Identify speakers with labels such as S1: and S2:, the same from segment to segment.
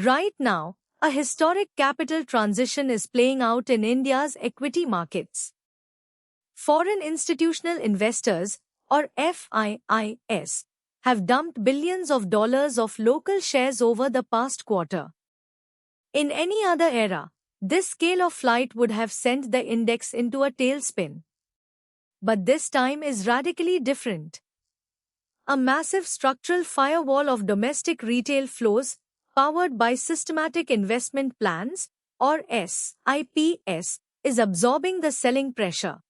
S1: Right now, a historic capital transition is playing out in India's equity markets. Foreign institutional investors, or FIIs, have dumped billions of dollars of local shares over the past quarter. In any other era, this scale of flight would have sent the index into a tailspin. But this time is radically different. A massive structural firewall of domestic retail flows, powered by systematic investment plans, or SIPs, is absorbing the selling pressure.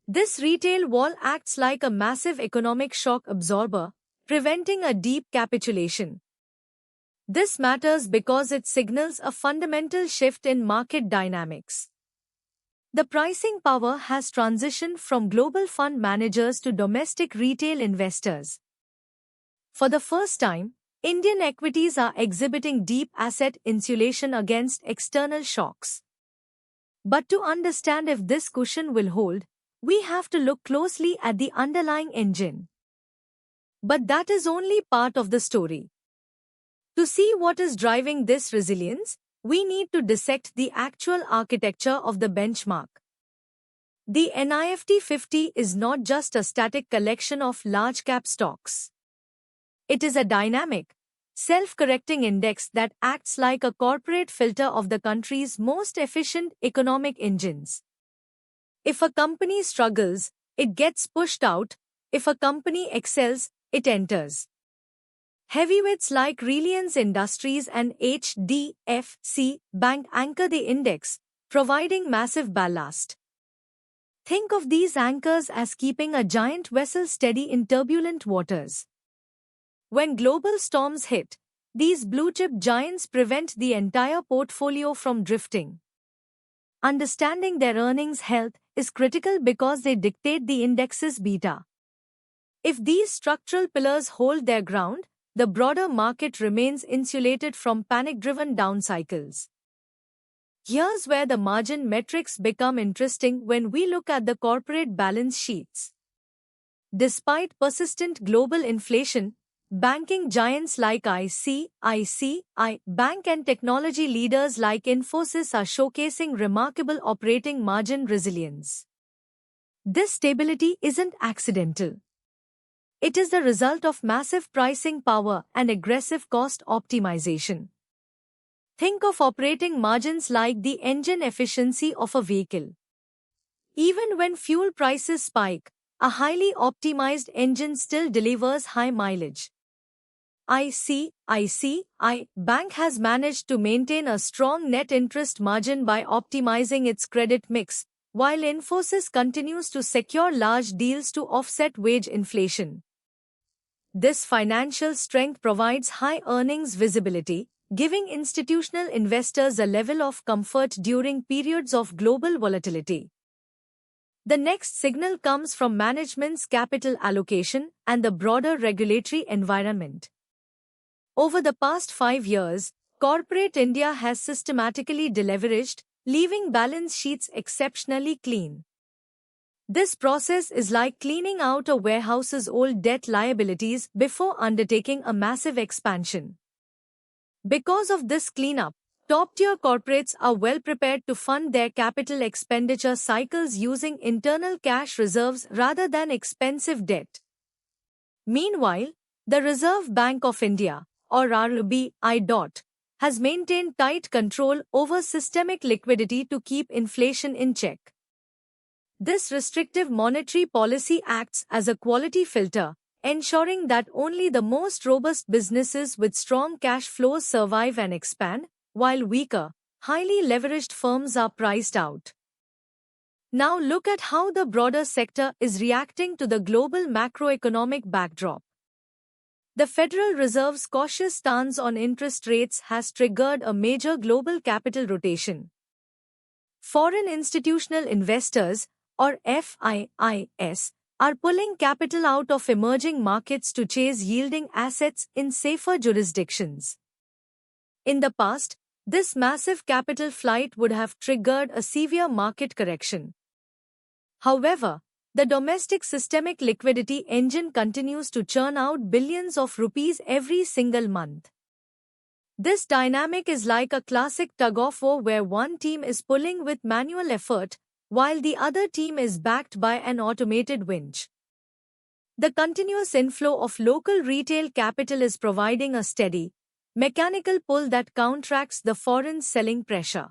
S1: This retail wall acts like a massive economic shock absorber, preventing a deep capitulation. This matters because it signals a fundamental shift in market dynamics. The pricing power has transitioned from global fund managers to domestic retail investors. For the first time, Indian equities are exhibiting deep asset insulation against external shocks. But to understand if this cushion will hold, we have to look closely at the underlying engine. But that is only part of the story. To see what is driving this resilience, we need to dissect the actual architecture of the benchmark. The NIFT 50 is not just a static collection of large-cap stocks. It is a dynamic, self-correcting index that acts like a corporate filter of the country's most efficient economic engines. If a company struggles, it gets pushed out. If a company excels, it enters. Heavyweights like Reliance Industries and HDFC Bank anchor the index, providing massive ballast. Think of these anchors as keeping a giant vessel steady in turbulent waters. When global storms hit, these blue-chip giants prevent the entire portfolio from drifting. Understanding their earnings health is critical because they dictate the index's beta. If these structural pillars hold their ground, the broader market remains insulated from panic-driven down cycles. Here's where the margin metrics become interesting when we look at the corporate balance sheets. Despite persistent global inflation, banking giants like ICICI Bank and technology leaders like Infosys are showcasing remarkable operating margin resilience. This stability isn't accidental. It is the result of massive pricing power and aggressive cost optimization. Think of operating margins like the engine efficiency of a vehicle. Even when fuel prices spike, a highly optimized engine still delivers high mileage. ICICI Bank has managed to maintain a strong net interest margin by optimizing its credit mix, while Infosys continues to secure large deals to offset wage inflation. This financial strength provides high earnings visibility, giving institutional investors a level of comfort during periods of global volatility. The next signal comes from management's capital allocation and the broader regulatory environment. Over the past 5 years, corporate India has systematically deleveraged, leaving balance sheets exceptionally clean. This process is like cleaning out a warehouse's old debt liabilities before undertaking a massive expansion. Because of this cleanup, top-tier corporates are well prepared to fund their capital expenditure cycles using internal cash reserves rather than expensive debt. Meanwhile, the Reserve Bank of India, or RBI, has maintained tight control over systemic liquidity to keep inflation in check. This restrictive monetary policy acts as a quality filter, ensuring that only the most robust businesses with strong cash flows survive and expand, while weaker, highly leveraged firms are priced out. Now look at how the broader sector is reacting to the global macroeconomic backdrop. The Federal Reserve's cautious stance on interest rates has triggered a major global capital rotation. Foreign institutional investors, or FIIs, are pulling capital out of emerging markets to chase yielding assets in safer jurisdictions. In the past, this massive capital flight would have triggered a severe market correction. However, the domestic systemic liquidity engine continues to churn out billions of rupees every single month. This dynamic is like a classic tug-of-war where one team is pulling with manual effort, while the other team is backed by an automated winch. The continuous inflow of local retail capital is providing a steady, mechanical pull that counteracts the foreign selling pressure.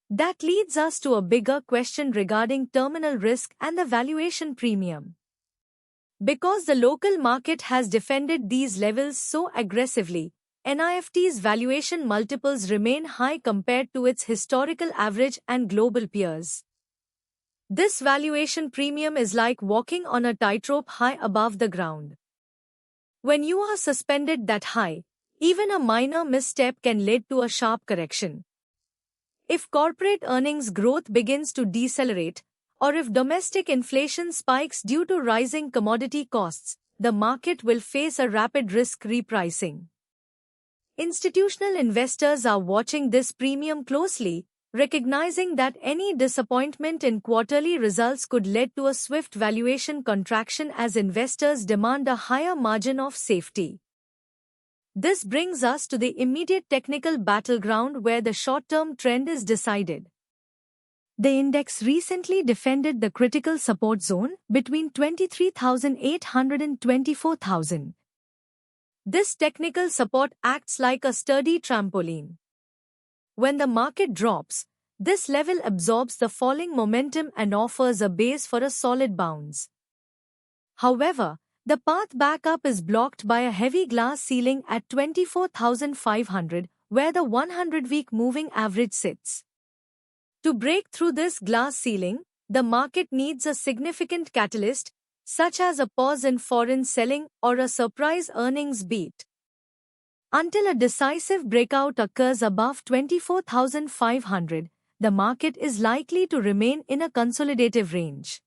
S1: That leads us to a bigger question regarding terminal risk and the valuation premium. Because the local market has defended these levels so aggressively, NIFT's valuation multiples remain high compared to its historical average and global peers. This valuation premium is like walking on a tightrope high above the ground. When you are suspended that high, even a minor misstep can lead to a sharp correction. If corporate earnings growth begins to decelerate, or if domestic inflation spikes due to rising commodity costs, the market will face a rapid risk repricing. Institutional investors are watching this premium closely, recognizing that any disappointment in quarterly results could lead to a swift valuation contraction as investors demand a higher margin of safety. This brings us to the immediate technical battleground where the short-term trend is decided. The index recently defended the critical support zone between 23,800 and 24,000. This technical support acts like a sturdy trampoline. When the market drops, this level absorbs the falling momentum and offers a base for a solid bounce. However, the path back up is blocked by a heavy glass ceiling at 24,500, where the 100-week moving average sits. To break through this glass ceiling, the market needs a significant catalyst, such as a pause in foreign selling or a surprise earnings beat. Until a decisive breakout occurs above 24,500, the market is likely to remain in a consolidative range.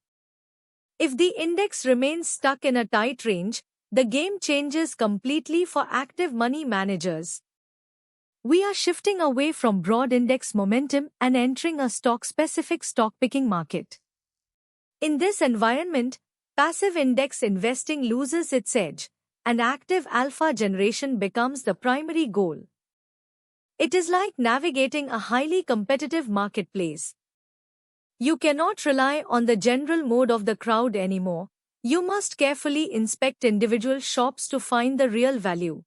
S1: If the index remains stuck in a tight range, the game changes completely for active money managers. We are shifting away from broad index momentum and entering a stock-specific stock-picking market. In this environment, passive index investing loses its edge, and active alpha generation becomes the primary goal. It is like navigating a highly competitive marketplace. You cannot rely on the general mode of the crowd anymore. You must carefully inspect individual shops to find the real value.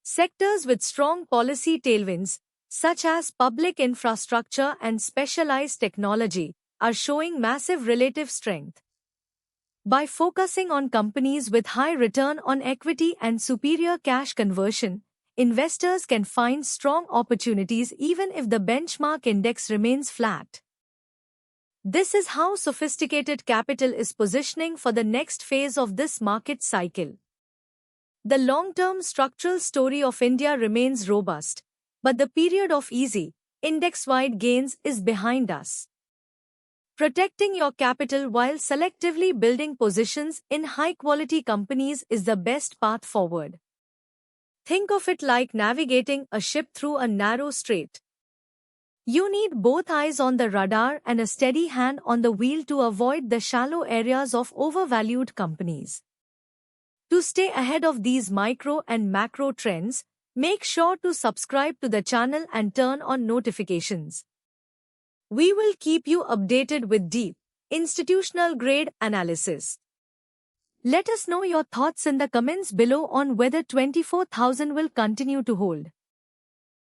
S1: Sectors with strong policy tailwinds, such as public infrastructure and specialized technology, are showing massive relative strength. By focusing on companies with high return on equity and superior cash conversion, investors can find strong opportunities even if the benchmark index remains flat. This is how sophisticated capital is positioning for the next phase of this market cycle. The long-term structural story of India remains robust, but the period of easy, index-wide gains is behind us. Protecting your capital while selectively building positions in high-quality companies is the best path forward. Think of it like navigating a ship through a narrow strait. You need both eyes on the radar and a steady hand on the wheel to avoid the shallow areas of overvalued companies. To stay ahead of these micro and macro trends, make sure to subscribe to the channel and turn on notifications. We will keep you updated with deep, institutional-grade analysis. Let us know your thoughts in the comments below on whether 24,000 will continue to hold.